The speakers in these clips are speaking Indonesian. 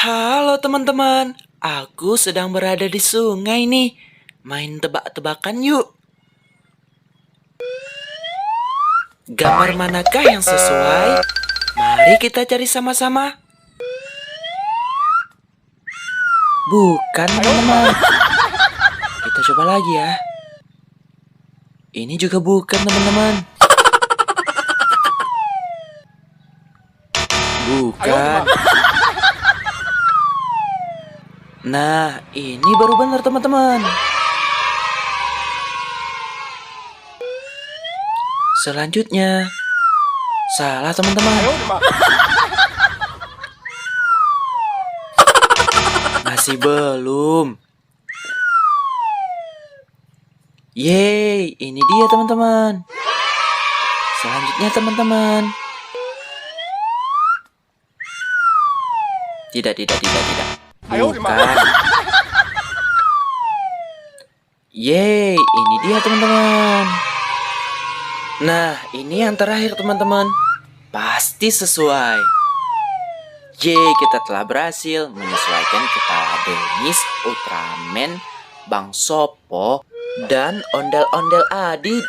Halo teman-teman, aku sedang berada di sungai nih. Main tebak-tebakan yuk. Gambar manakah yang sesuai? Mari kita cari sama-sama. Bukan teman-teman. Kita coba lagi ya. Ini juga bukan teman-teman. Bukan. Nah, ini baru benar teman-teman. Selanjutnya, salah teman-teman. Masih belum. Yeay, ini dia teman-teman. Selanjutnya teman-teman. Tidak. Bukan. Yeay, ini dia teman-teman. Nah, ini yang terakhir teman-teman. Pasti sesuai. Yeay, kita telah berhasil menyesuaikan kepala Dennis, Ultraman, Bang Sopo, dan ondel-ondel Adit.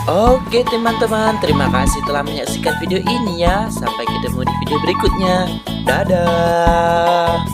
Oke teman-teman, terima kasih telah menyaksikan video ini ya. Sampai ketemu di video berikutnya. Dadah.